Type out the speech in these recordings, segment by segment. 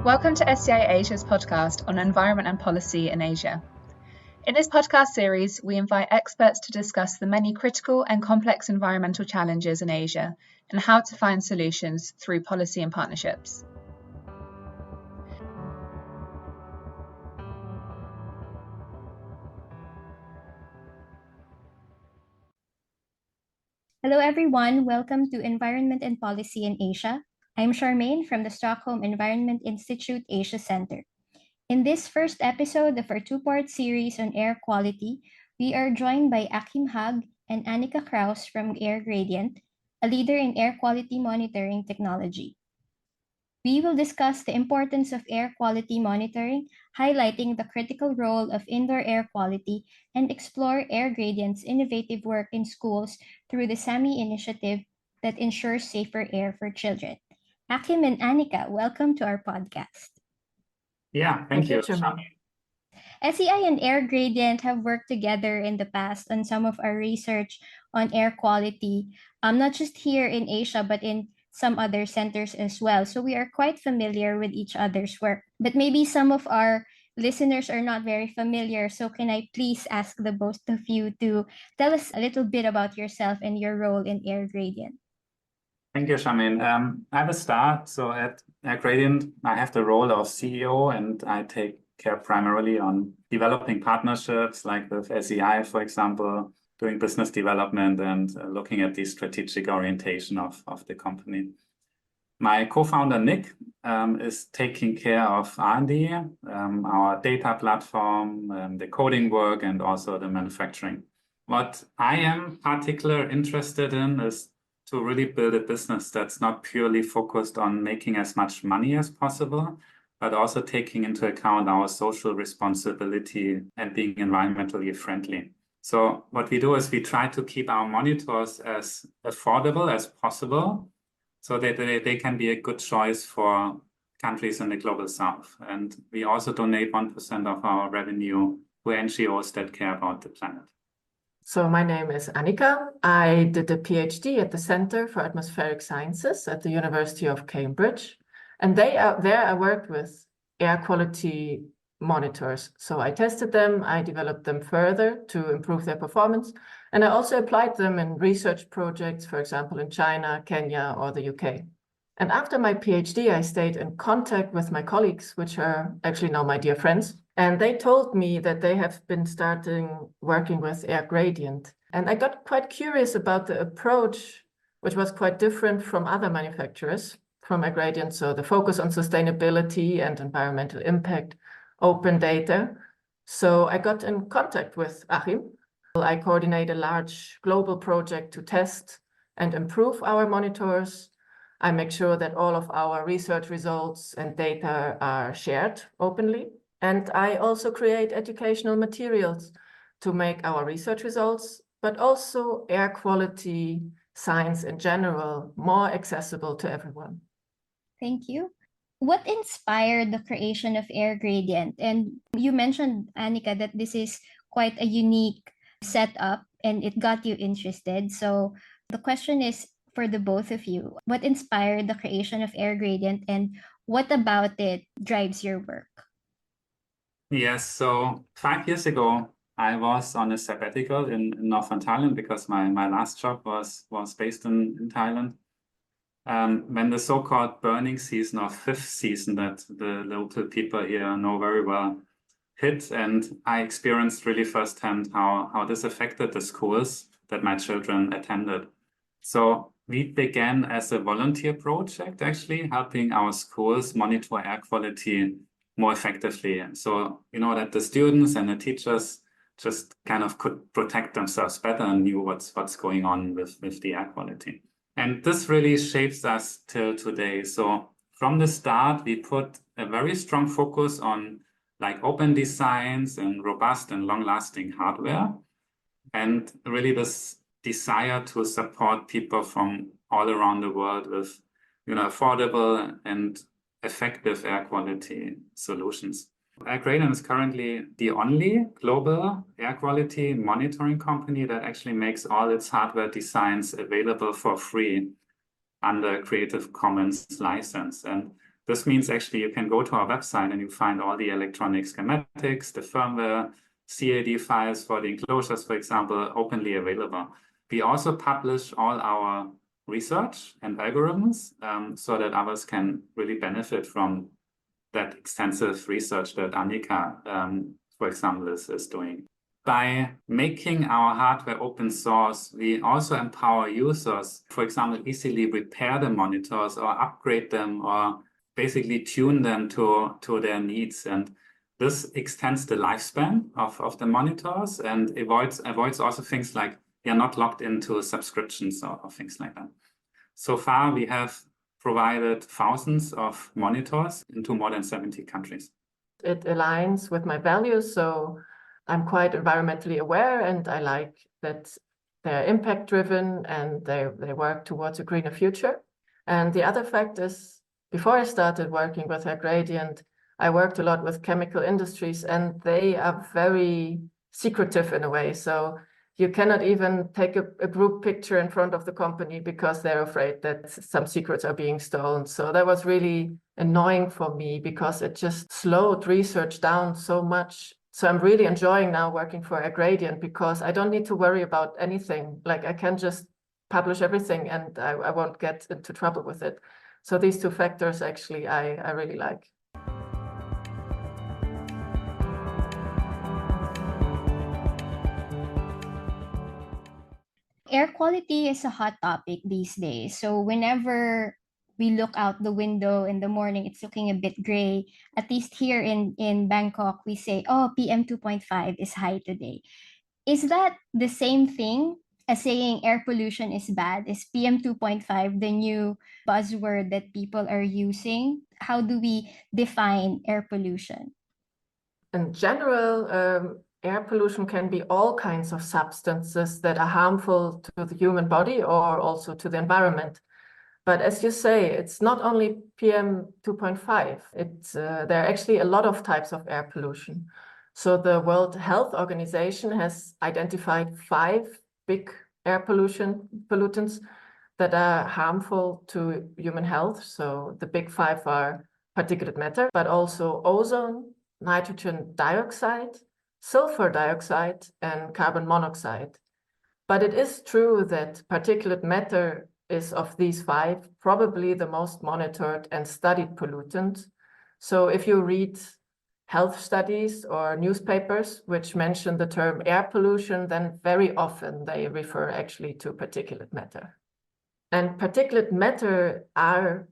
Welcome to SEI Asia's podcast on environment and policy in Asia. In this podcast series, we invite experts to discuss the many critical and complex environmental challenges in Asia and how to find solutions through policy and partnerships. Hello everyone, welcome to Environment and Policy in Asia. I'm Charmaine from the Stockholm Environment Institute Asia Center. In this first episode of our two-part series on air quality, we are joined by Achim Hag and Annika Kraus from AirGradient, a leader in air quality monitoring technology. We will discuss the importance of air quality monitoring, highlighting the critical role of indoor air quality, and explore AirGradient's innovative work in schools through the SAMI initiative that ensures safer air for children. Achim and Annika, welcome to our podcast. Yeah, thank you. SEI and AirGradient have worked together in the past on some of our research on air quality, not just here in Asia, but in some other centers as well. So we are quite familiar with each other's work. But maybe some of our listeners are not very familiar. So can I please ask the both of you to tell us a little bit about yourself and your role in AirGradient? Thank you, Charmaine. I will start. So at AirGradient, I have the role of CEO, and I take care primarily on developing partnerships like with SEI, for example, doing business development and looking at the strategic orientation of the company. My co-founder, Nick, is taking care of R&D, our data platform, the coding work, and also the manufacturing. What I am particularly interested in is to really build a business that's not purely focused on making as much money as possible, but also taking into account our social responsibility and being environmentally friendly. So what we do is we try to keep our monitors as affordable as possible so that they can be a good choice for countries in the global south. And we also donate 1% of our revenue to NGOs that care about the planet. So my name is Annika. I did a PhD at the Center for Atmospheric Sciences at the University of Cambridge. And there I worked with air quality monitors. So I tested them, I developed them further to improve their performance. And I also applied them in research projects, for example, in China, Kenya, or the UK. And after my PhD, I stayed in contact with my colleagues, which are actually now my dear friends. And they told me that they have been starting working with AirGradient. And I got quite curious about the approach, which was quite different from other manufacturers from AirGradient. So the focus on sustainability and environmental impact, open data. So I got in contact with Achim. I coordinate a large global project to test and improve our monitors. I make sure that all of our research results and data are shared openly. And I also create educational materials to make our research results, but also air quality science in general, more accessible to everyone. Thank you. What inspired the creation of AirGradient? And you mentioned, Annika, that this is quite a unique setup and it got you interested. So the question is for the both of you, what inspired the creation of AirGradient and what about it drives your work? Yes, so 5 years ago, I was on a sabbatical in northern Thailand because my last job was based in Thailand. When the so-called burning season or fifth season that the local people here know very well hit, and I experienced really firsthand how this affected the schools that my children attended. So we began as a volunteer project, actually, helping our schools monitor air quality more effectively. So, that the students and the teachers just kind of could protect themselves better and knew what's going on with the air quality. And this really shapes us till today. So from the start, we put a very strong focus on open designs and robust and long-lasting hardware. And really this desire to support people from all around the world with, affordable and effective air quality solutions. AirGradient is currently the only global air quality monitoring company that actually makes all its hardware designs available for free under Creative Commons license. And This means actually you can go to our website and you find all the electronic schematics, the firmware, CAD files for the enclosures, for example, openly available. We also publish all our research and algorithms so that others can really benefit from that extensive research that Annika, for example, is doing. By making our hardware open source, we also empower users, for example, easily repair the monitors or upgrade them or basically tune them to their needs. And this extends the lifespan of the monitors and avoids also things like you're not locked into subscriptions or things like that. So far, we have provided thousands of monitors into more than 70 countries. It aligns with my values, so I'm quite environmentally aware, and I like that they're impact-driven and they work towards a greener future. And the other fact is, before I started working with AirGradient, I worked a lot with chemical industries, and they are very secretive in a way. So you cannot even take a group picture in front of the company because they're afraid that some secrets are being stolen. So that was really annoying for me because it just slowed research down so much. So I'm really enjoying now working for AirGradient because I don't need to worry about anything. Like I can just publish everything and I won't get into trouble with it. So these two factors actually I really like. Air quality is a hot topic these days. So whenever we look out the window in the morning, it's looking a bit gray. At least here in Bangkok, we say, oh, PM 2.5 is high today. Is that the same thing as saying air pollution is bad? Is PM 2.5 the new buzzword that people are using? How do we define air pollution? In general, air pollution can be all kinds of substances that are harmful to the human body or also to the environment. But as you say, it's not only PM 2.5. There are actually a lot of types of air pollution. So the World Health Organization has identified 5 big air pollutants that are harmful to human health. So the big 5 are particulate matter, but also ozone, nitrogen dioxide, sulfur dioxide, and carbon monoxide. But it is true that particulate matter is of these 5 probably the most monitored and studied pollutant. So if you read health studies or newspapers which mention the term air pollution, then very often they refer actually to particulate matter. And particulate matter are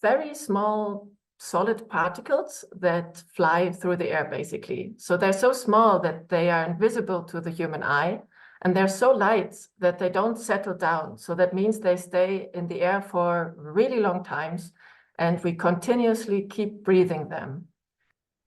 very small solid particles that fly through the air, basically. So they're so small that they are invisible to the human eye, and they're so light that they don't settle down. So that means they stay in the air for really long times, and we continuously keep breathing them.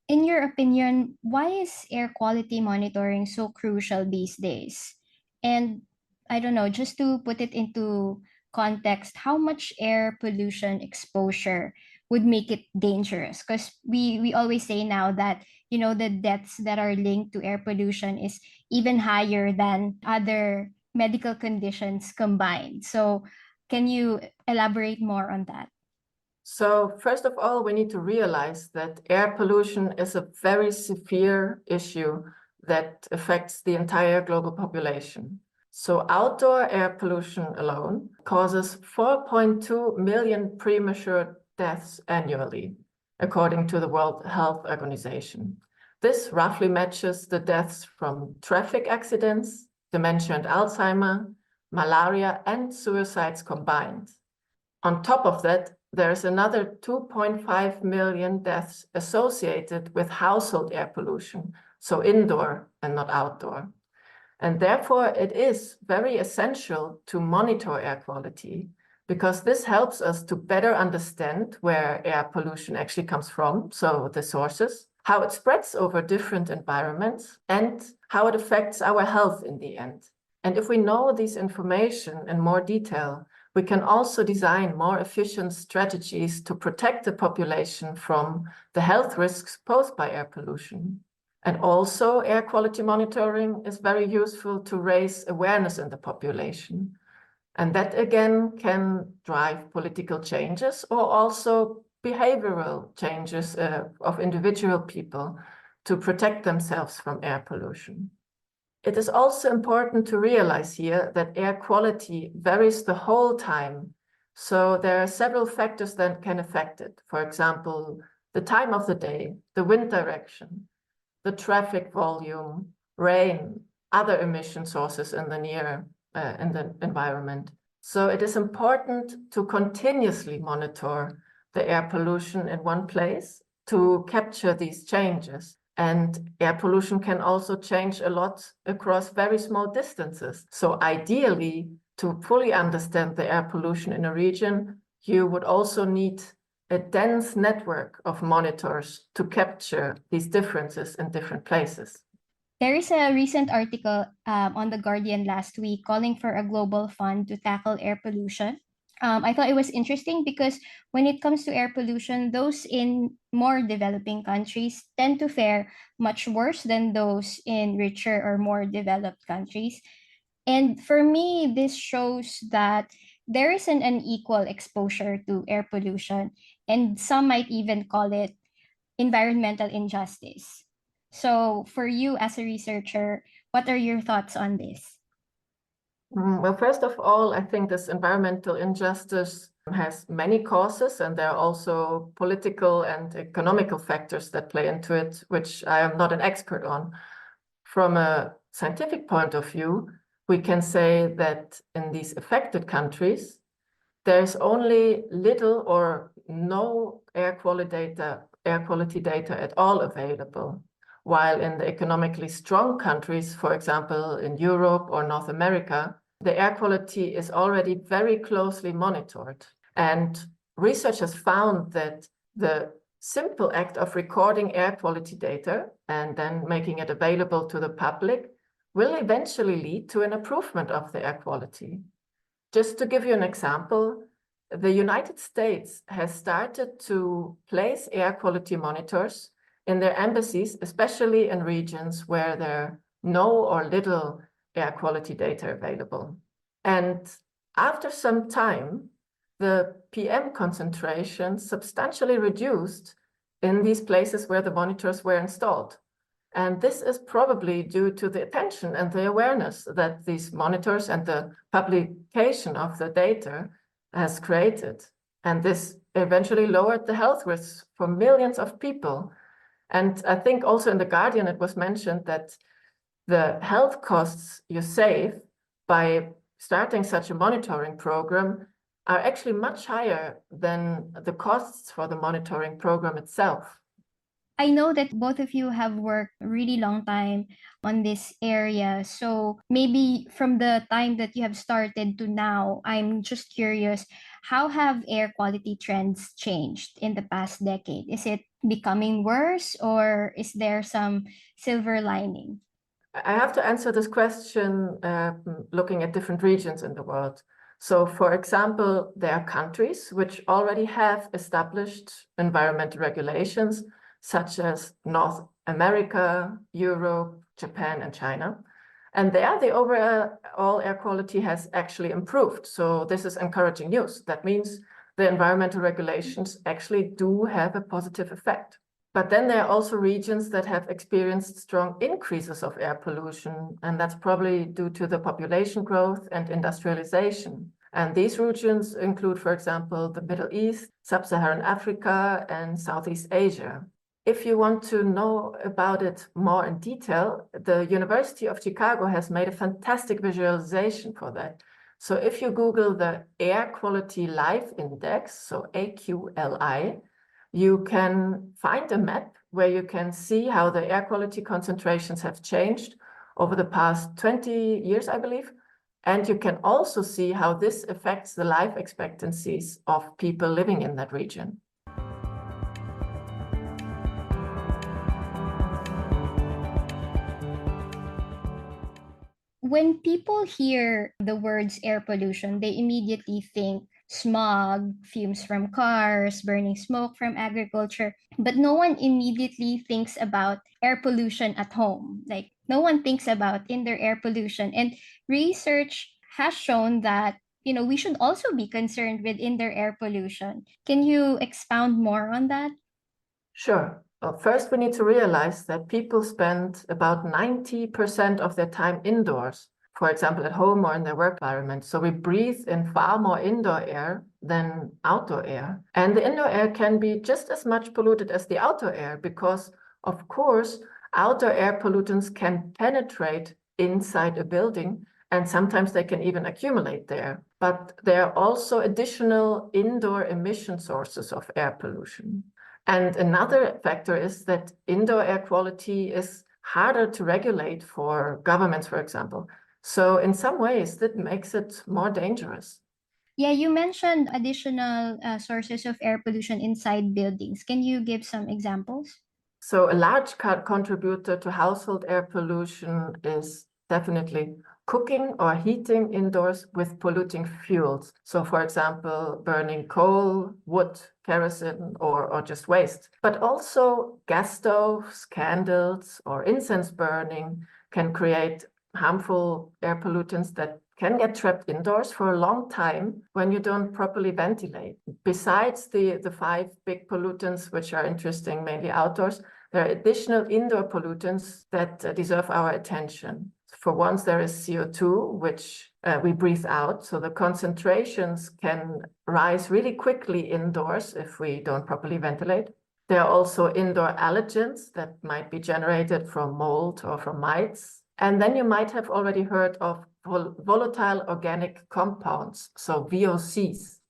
In your opinion, why is air quality monitoring so crucial these days? And I don't know, just to put it into context, how much air pollution exposure would make it dangerous? Because we always say now that, you know, the deaths that are linked to air pollution is even higher than other medical conditions combined. So can you elaborate more on that? So first of all, we need to realize that air pollution is a very severe issue that affects the entire global population. So outdoor air pollution alone causes 4.2 million premature deaths annually, according to the World Health Organization. This roughly matches the deaths from traffic accidents, dementia and Alzheimer, malaria, and suicides combined. On top of that, there's another 2.5 million deaths associated with household air pollution, so indoor and not outdoor. And therefore, it is very essential to monitor air quality because this helps us to better understand where air pollution actually comes from, so the sources, how it spreads over different environments, and how it affects our health in the end. And if we know this information in more detail, we can also design more efficient strategies to protect the population from the health risks posed by air pollution. And also, air quality monitoring is very useful to raise awareness in the population. And that again can drive political changes or also behavioral changes of individual people to protect themselves from air pollution. It is also important to realize here that air quality varies the whole time. So there are several factors that can affect it. For example, the time of the day, the wind direction, the traffic volume, rain, other emission sources in the environment. So it is important to continuously monitor the air pollution in one place to capture these changes. And air pollution can also change a lot across very small distances. So ideally, to fully understand the air pollution in a region, you would also need a dense network of monitors to capture these differences in different places. There is a recent article on The Guardian last week calling for a global fund to tackle air pollution. I thought it was interesting because when it comes to air pollution, those in more developing countries tend to fare much worse than those in richer or more developed countries. And for me, this shows that there is an unequal exposure to air pollution, and some might even call it environmental injustice. So, for you as a researcher, what are your thoughts on this? Well, first of all, I think this environmental injustice has many causes, and there are also political and economical factors that play into it, which I am not an expert on. From a scientific point of view, we can say that in these affected countries, there's only little or no air quality data at all available. While in the economically strong countries, for example, in Europe or North America, the air quality is already very closely monitored. And research has found that the simple act of recording air quality data and then making it available to the public will eventually lead to an improvement of the air quality. Just to give you an example, the United States has started to place air quality monitors in their embassies, especially in regions where there are no or little air quality data available. And after some time, the PM concentration substantially reduced in these places where the monitors were installed. And this is probably due to the attention and the awareness that these monitors and the publication of the data has created. And this eventually lowered the health risks for millions of people. And I think also in The Guardian, it was mentioned that the health costs you save by starting such a monitoring program are actually much higher than the costs for the monitoring program itself. I know that both of you have worked a really long time on this area. So maybe from the time that you have started to now, I'm just curious, how have air quality trends changed in the past decade? Is it becoming worse, or is there some silver lining? I have to answer this question looking at different regions in the world. So, for example, there are countries which already have established environmental regulations, such as North America, Europe, Japan, and China. And there, the overall air quality has actually improved. So this is encouraging news. That means the environmental regulations actually do have a positive effect. But then there are also regions that have experienced strong increases of air pollution, and that's probably due to the population growth and industrialization. And these regions include, for example, the Middle East, Sub-Saharan Africa, and Southeast Asia. If you want to know about it more in detail, the University of Chicago has made a fantastic visualization for that. So if you Google the Air Quality Life Index, so AQLI, you can find a map where you can see how the air quality concentrations have changed over the past 20 years, I believe. And you can also see how this affects the life expectancies of people living in that region. When people hear the words air pollution, they immediately think smog, fumes from cars, burning smoke from agriculture. But no one immediately thinks about air pollution at home. Like, no one thinks about indoor air pollution. And research has shown that we should also be concerned with indoor air pollution. Can you expound more on that? Sure. Well, first, we need to realize that people spend about 90% of their time indoors, for example, at home or in their work environment. So we breathe in far more indoor air than outdoor air. And the indoor air can be just as much polluted as the outdoor air because, of course, outdoor air pollutants can penetrate inside a building, and sometimes they can even accumulate there. But there are also additional indoor emission sources of air pollution. And another factor is that indoor air quality is harder to regulate for governments, for example. So in some ways, that makes it more dangerous. Yeah, you mentioned additional sources of air pollution inside buildings. Can you give some examples? So a large contributor to household air pollution is definitely cooking or heating indoors with polluting fuels. So for example, burning coal, wood, kerosene, or just waste. But also gas stoves, candles, or incense burning can create harmful air pollutants that can get trapped indoors for a long time when you don't properly ventilate. Besides the 5 big pollutants, which are interesting mainly outdoors, there are additional indoor pollutants that deserve our attention. For once, there is CO2, which we breathe out. So the concentrations can rise really quickly indoors if we don't properly ventilate. There are also indoor allergens that might be generated from mold or from mites. And then you might have already heard of volatile organic compounds, so VOCs.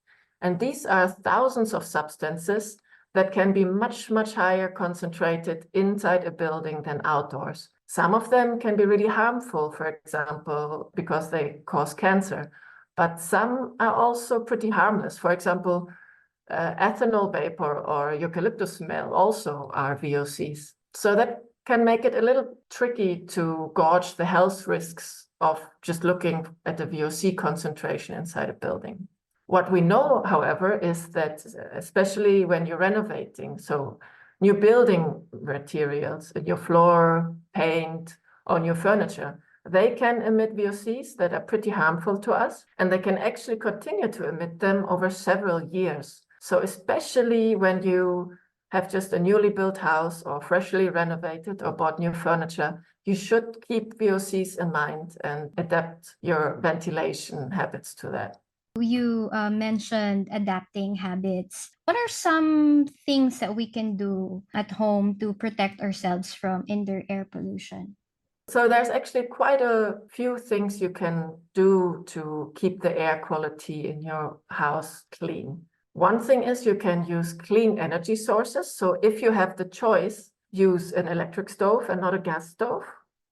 And these are thousands of substances that can be much, much higher concentrated inside a building than outdoors. Some of them can be really harmful, for example, because they cause cancer, but some are also pretty harmless. For example, ethanol vapor or eucalyptus smell also are VOCs. So that can make it a little tricky to gauge the health risks of just looking at the VOC concentration inside a building. What we know, however, is that especially when you're renovating, so new building materials, your floor, paint, or new furniture, they can emit VOCs that are pretty harmful to us, and they can actually continue to emit them over several years. So especially when you have just a newly built house or freshly renovated or bought new furniture, you should keep VOCs in mind and adapt your ventilation habits to that. You mentioned adapting habits. What are some things that we can do at home to protect ourselves from indoor air pollution? So there's actually quite a few things you can do to keep the air quality in your house clean. One thing is you can use clean energy sources. So if you have the choice, use an electric stove and not a gas stove.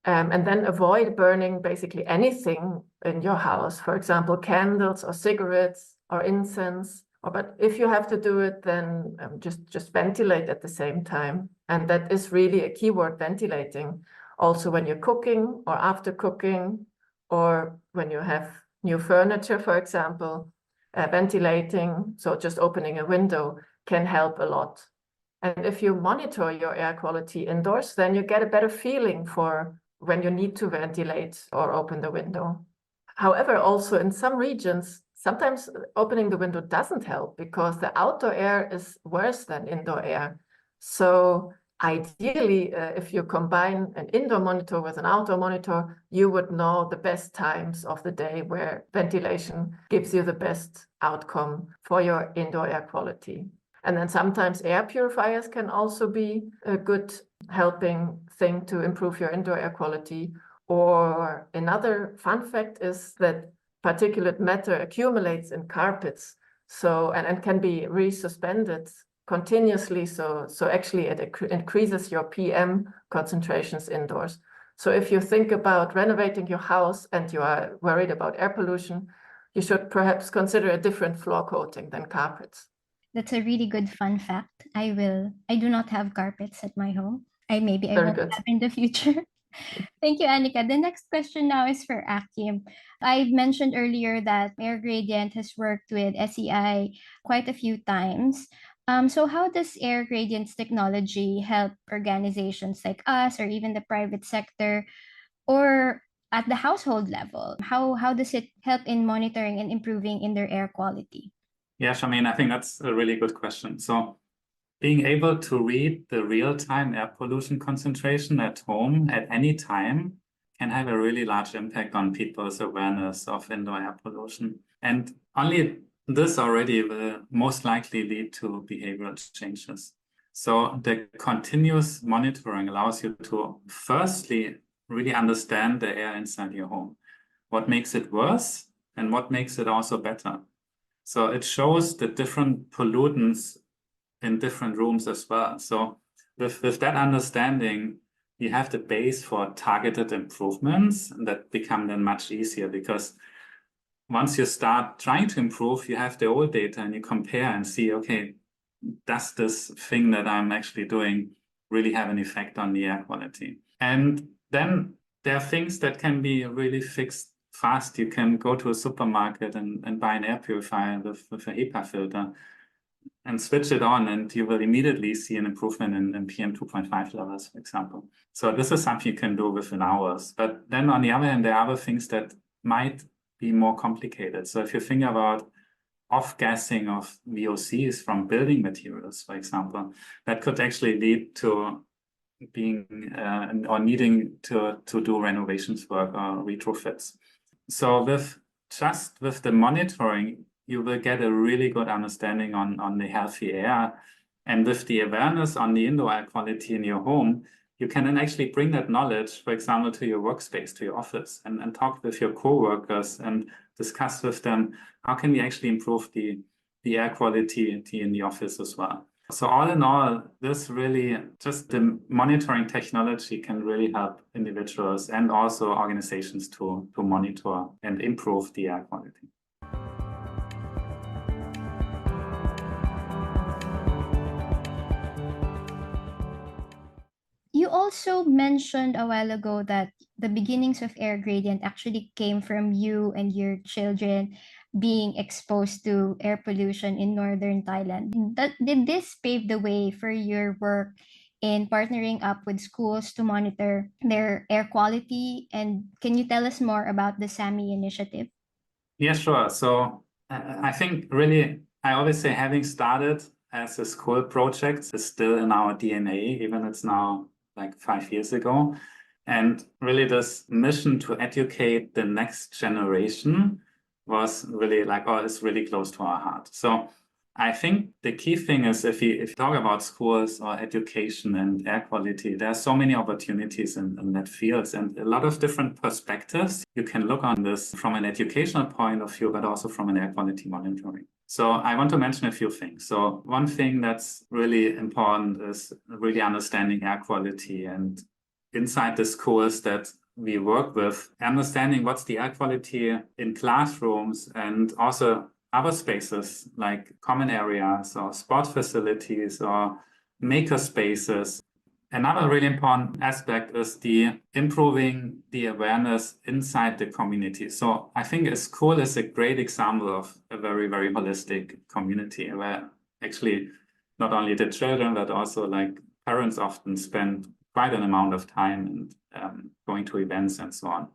And then avoid burning basically anything in your house, for example, candles or cigarettes or incense. But if you have to do it, then just ventilate at the same time. And that is really a keyword, ventilating. Also when you're cooking or after cooking, or when you have new furniture, for example, ventilating, so just opening a window can help a lot. And if you monitor your air quality indoors, then you get a better feeling for when you need to ventilate or open the window. However, also in some regions, sometimes opening the window doesn't help because the outdoor air is worse than indoor air. So ideally, if you combine an indoor monitor with an outdoor monitor, you would know the best times of the day where ventilation gives you the best outcome for your indoor air quality. And then sometimes air purifiers can also be a good helping thing to improve your indoor air quality. Or another fun fact is that particulate matter accumulates in carpets, so and can be resuspended continuously. So actually it increases your PM concentrations indoors. So if you think about renovating your house and you are worried about air pollution, you should perhaps consider a different floor coating than carpets. That's a really good fun fact. I do not have carpets at my home. I Very won't good. have in the future. Thank you, Annika. The next question now is for Akim. I mentioned earlier that AirGradient has worked with SEI quite a few times. So how does AirGradient's technology help organizations like us or even the private sector? Or at the household level? How does it help in monitoring and improving in their air quality? Yeah, Charmaine, I think that's a really good question. So being able to read the real-time air pollution concentration at home at any time can have a really large impact on people's awareness of indoor air pollution. And only this already will most likely lead to behavioral changes. So the continuous monitoring allows you to firstly really understand the air inside your home, what makes it worse and what makes it also better. So it shows the different pollutants in different rooms as well. So with that understanding, you have the base for targeted improvements that become then much easier, because once you start trying to improve, you have the old data and you compare and see, okay, does this thing that I'm actually doing really have an effect on the air quality? And then there are things that can be really fixed fast. You can go to a supermarket and buy an air purifier with a HEPA filter and switch it on, and you will immediately see an improvement in PM 2.5 levels, for example. So this is something you can do within hours. But then on the other hand, there are other things that might be more complicated. So if you think about off-gassing of VOCs from building materials, for example, that could actually lead to being or needing to do renovations work or retrofits. So with the monitoring, you will get a really good understanding on the healthy air. And with the awareness on the indoor air quality in your home, you can then actually bring that knowledge, for example, to your workspace, to your office, and talk with your co-workers and discuss with them, how can we actually improve the air quality in the office as well. So all in all, this really, just the monitoring technology can really help individuals and also organizations to monitor and improve the air quality. You also mentioned a while ago that the beginnings of AirGradient actually came from you and your children being exposed to air pollution in northern Thailand. Did this pave the way for your work in partnering up with schools to monitor their air quality? And can you tell us more about the SAMI initiative? Yeah, sure. So I think really, I always say having started as a school project is still in our DNA, even it's now like 5 years ago. And really this mission to educate the next generation was really is really close to our heart. So I think the key thing is if you talk about schools or education and air quality, there are so many opportunities in that field and a lot of different perspectives. You can look on this from an educational point of view, but also from an air quality monitoring. So I want to mention a few things. So one thing that's really important is really understanding air quality, and inside the schools that we work with, understanding what's the air quality in classrooms and also other spaces like common areas or sport facilities or maker spaces. Another really important aspect is the improving the awareness inside the community. So I think a school is a great example of a very, very holistic community where actually not only the children, but also like parents often spend quite an amount of time and going to events and so on.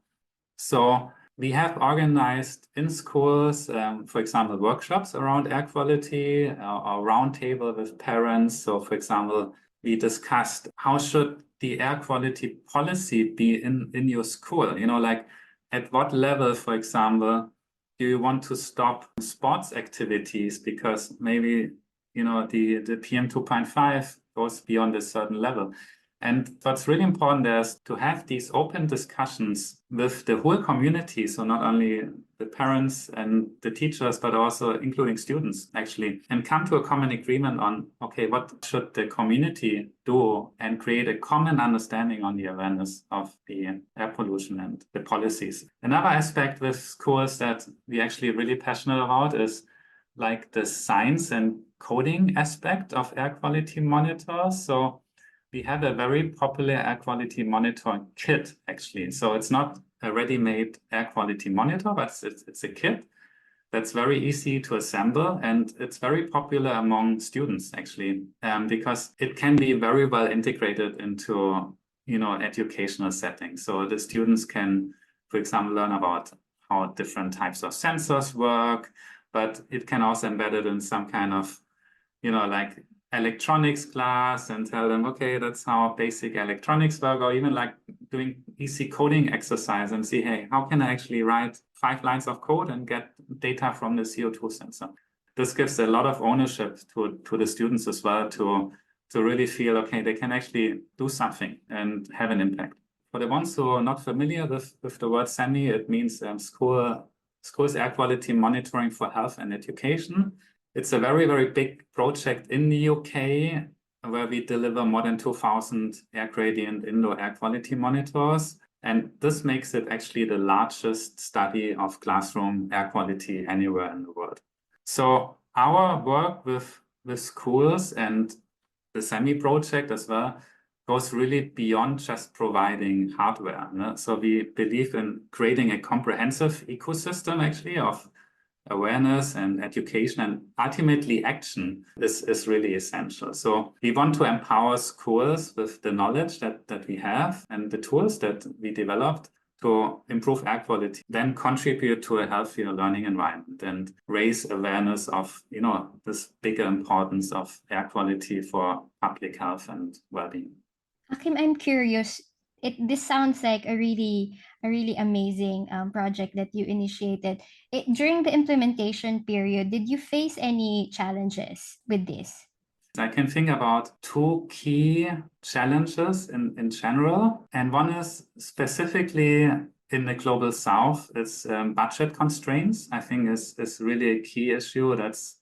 So we have organized in schools, for example, workshops around air quality or roundtable with parents. So for example, we discussed how should the air quality policy be in your school? You know, like at what level, for example, do you want to stop sports activities because maybe, you know, the PM 2.5 goes beyond a certain level. And what's really important is to have these open discussions with the whole community. So not only the parents and the teachers, but also including students actually, and come to a common agreement on, okay, what should the community do and create a common understanding on the awareness of the air pollution and the policies. Another aspect with schools that we actually really passionate about is like the science and coding aspect of air quality monitors. So we have a very popular air quality monitoring kit, actually. So it's not a ready-made air quality monitor, but it's a kit that's very easy to assemble. And it's very popular among students, actually, because it can be very well integrated into, you know, educational settings. So the students can, for example, learn about how different types of sensors work, but it can also embed it in some kind of, like electronics class and tell them, okay, that's how basic electronics work, or even like doing easy coding exercise and see, hey, how can I actually write 5 lines of code and get data from the CO2 sensor? This gives a lot of ownership to the students as well to really feel, okay, they can actually do something and have an impact. For the ones who are not familiar with the word SEMI, it means schools air quality monitoring for health and education. It's a very, very big project in the UK where we deliver more than 2,000 AirGradient indoor air quality monitors. And this makes it actually the largest study of classroom air quality anywhere in the world. So our work with schools and the SEMI project as well goes really beyond just providing hardware. No? So we believe in creating a comprehensive ecosystem actually of awareness and education, and ultimately action is really essential. So we want to empower schools with the knowledge that we have and the tools that we developed to improve air quality, then contribute to a healthier learning environment and raise awareness of, this bigger importance of air quality for public health and well-being. Hakim, I'm curious. This sounds like a really amazing project that you initiated. During the implementation period, did you face any challenges with this? I can think about 2 key challenges in general. And one is specifically in the global south, it's budget constraints. I think is really a key issue that's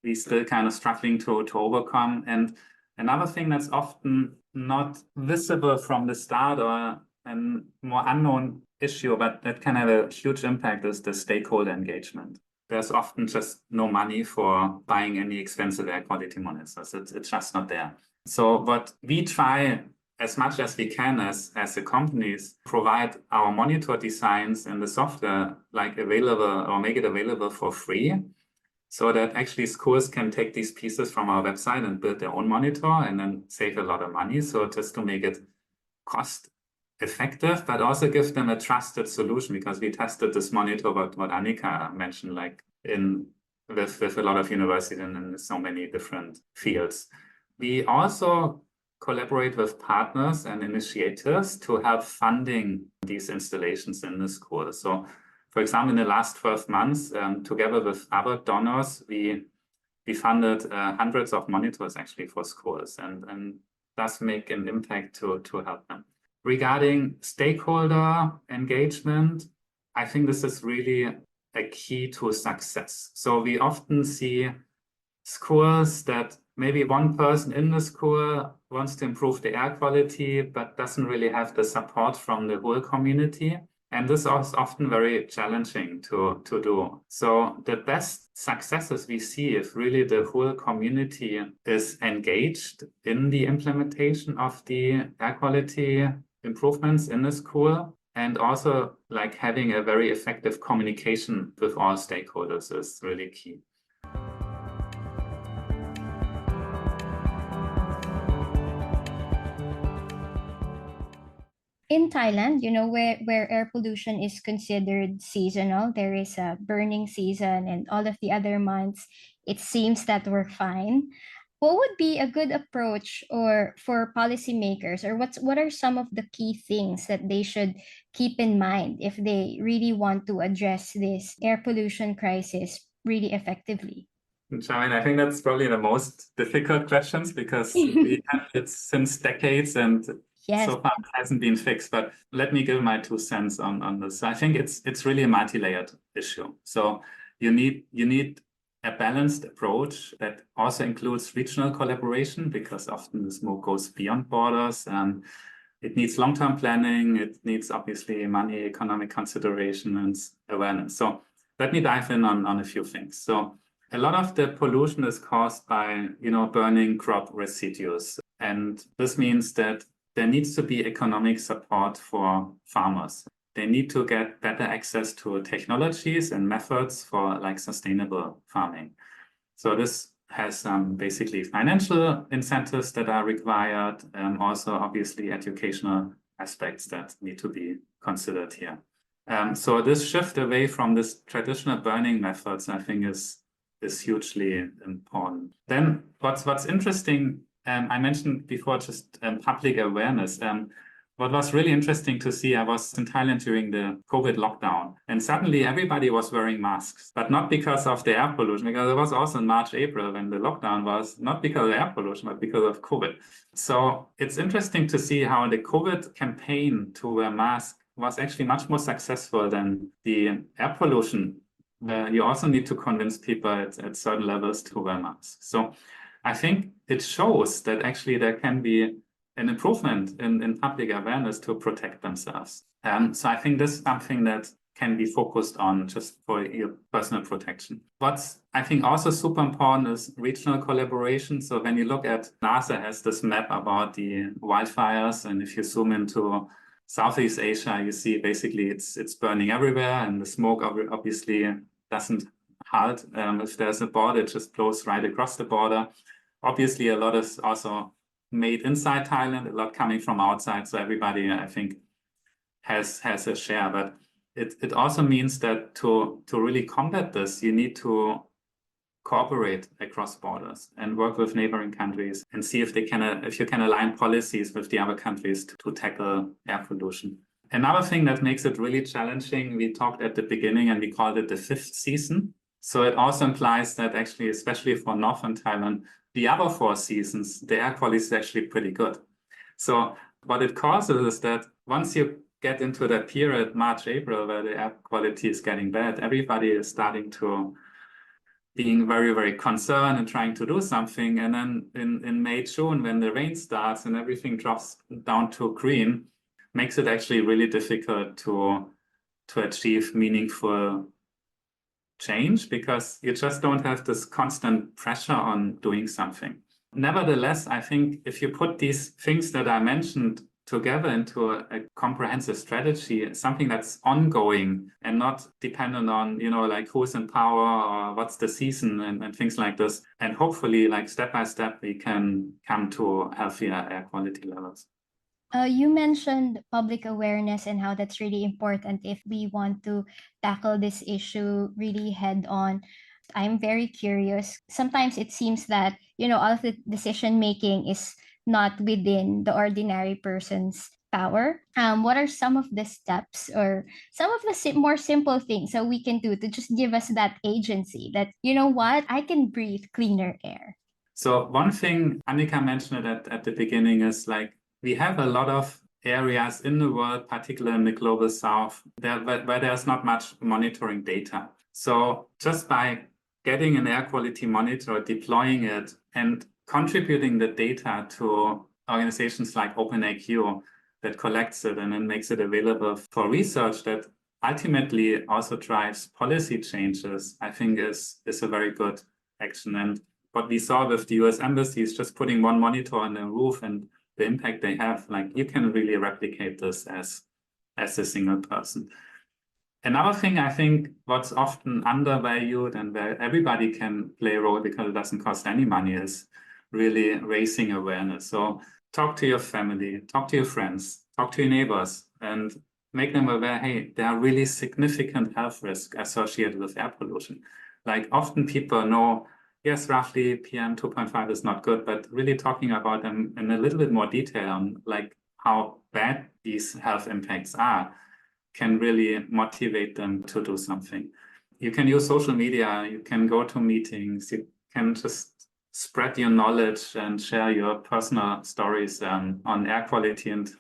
we still kind of struggling to overcome. And another thing that's often not visible from the start or a more unknown issue, but that can have a huge impact is the stakeholder engagement. There's often just no money for buying any expensive air quality monitors. It's just not there. So what we try as much as we can as the companies provide our monitor designs and the software like available or make it available for free, so that actually schools can take these pieces from our website and build their own monitor and then save a lot of money. So just to make it cost effective, but also give them a trusted solution, because we tested this monitor, what Annika mentioned, like with a lot of universities and in so many different fields. We also collaborate with partners and initiatives to help funding these installations in the school. So for example, in the last 12 months, together with other donors, we funded hundreds of monitors actually for schools and thus make an impact to help them. Regarding stakeholder engagement, I think this is really a key to success. So we often see schools that maybe one person in the school wants to improve the air quality, but doesn't really have the support from the whole community. And this is often very challenging to do. So the best successes we see if really the whole community is engaged in the implementation of the air quality improvements in the school, and also like having a very effective communication with all stakeholders is really key. In Thailand, where air pollution is considered seasonal, there is a burning season and all of the other months, it seems that we're fine. What would be a good approach for policymakers, or what are some of the key things that they should keep in mind if they really want to address this air pollution crisis really effectively? Charmaine, I think that's probably the most difficult questions, because we have it since decades and Yes. So far it hasn't been fixed. But let me give my 2 cents on this. I think it's really a multi-layered issue. So you need a balanced approach that also includes regional collaboration, because often the smoke goes beyond borders. It needs long-term planning. It needs obviously money, economic consideration, and awareness. So let me dive in on a few things. So a lot of the pollution is caused by, burning crop residues. And this means that there needs to be economic support for farmers. They need to get better access to technologies and methods for like sustainable farming. So this has basically financial incentives that are required, also obviously educational aspects that need to be considered here. So this shift away from this traditional burning methods, I think, is hugely important. Then what's interesting, I mentioned before just public awareness. What was really interesting to see, I was in Thailand during the COVID lockdown, and suddenly everybody was wearing masks, but not because of the air pollution, because it was also in March, April when the lockdown was, not because of air pollution, but because of COVID. So it's interesting to see how the COVID campaign to wear masks was actually much more successful than the air pollution. You also need to convince people at certain levels to wear masks. So I think it shows that actually there can be an improvement in public awareness to protect themselves. So I think this is something that can be focused on just for your personal protection. What's I think also super important is regional collaboration. So when you look at, NASA has this map about the wildfires, and if you zoom into Southeast Asia, you see basically it's burning everywhere, and the smoke obviously doesn't halt. If there's a border, it just blows right across the border. Obviously, a lot is also made inside Thailand, a lot coming from outside. So everybody, I think, has a share. But it also means that to really combat this, you need to cooperate across borders and work with neighboring countries and see if you can align policies with the other countries to tackle air pollution. Another thing that makes it really challenging, we talked at the beginning and we called it the fifth season. So it also implies that actually, especially for Northern Thailand, the other 4 seasons, the air quality is actually pretty good. So what it causes is that once you get into that period, March, April, where the air quality is getting bad, everybody is starting to being very, very concerned and trying to do something. And then in May, June, when the rain starts and everything drops down to green, makes it actually really difficult to achieve meaningful change, because you just don't have this constant pressure on doing something. Nevertheless, I think if you put these things that I mentioned together into a comprehensive strategy, something that's ongoing and not dependent on, like who's in power or what's the season and things like this, and hopefully like step by step, we can come to healthier air quality levels. You mentioned public awareness and how that's really important if we want to tackle this issue really head on. I'm very curious. Sometimes it seems that, all of the decision making is not within the ordinary person's power. What are some of the steps or some of the more simple things that we can do to just give us that agency that, I can breathe cleaner air? So one thing Annika mentioned at the beginning is like, we have a lot of areas in the world, particularly in the global south, where there's not much monitoring data. So just by getting an air quality monitor, deploying it, and contributing the data to organizations like OpenAQ that collects it and then makes it available for research that ultimately also drives policy changes, I think is a very good action. And what we saw with the US Embassy is just putting one monitor on the roof and the impact they have, like you can really replicate this as a single person. Another thing I think what's often undervalued and where everybody can play a role because it doesn't cost any money is really raising awareness. So talk to your family, talk to your friends, talk to your neighbors, and make them aware, hey, there are really significant health risks associated with air pollution. Like often people know, yes, roughly PM 2.5 is not good, but really talking about them in a little bit more detail on like how bad these health impacts are can really motivate them to do something. You can use social media, you can go to meetings, you can just spread your knowledge and share your personal stories on air quality and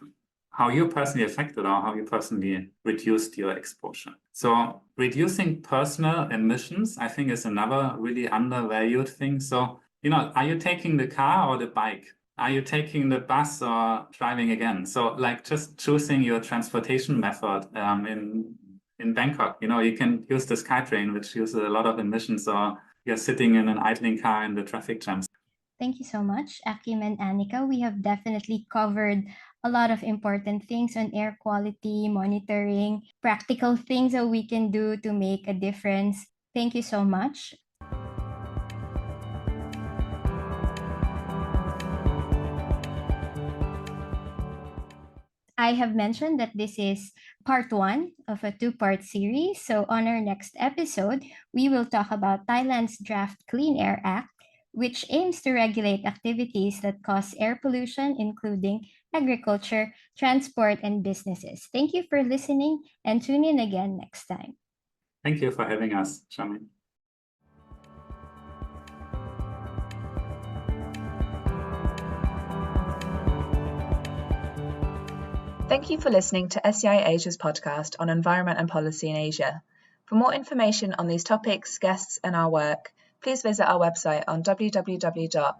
how you personally affected or how you personally reduced your exposure. So reducing personal emissions, I think, is another really undervalued thing. So, are you taking the car or the bike? Are you taking the bus or driving again? So like just choosing your transportation method in Bangkok, you can use the SkyTrain, which uses a lot of emissions, or you're sitting in an idling car in the traffic jams. Thank you so much, Akim and Annika. We have definitely covered a lot of important things on air quality, monitoring, practical things that we can do to make a difference. Thank you so much. I have mentioned that this is part 1 of a 2-part series. So on our next episode, we will talk about Thailand's Draft Clean Air Act, which aims to regulate activities that cause air pollution, including agriculture, transport, and businesses. Thank you for listening, and tune in again next time. Thank you for having us, Charmaine. Thank you for listening to SEI Asia's podcast on environment and policy in Asia. For more information on these topics, guests, and our work, please visit our website on www.sei.org.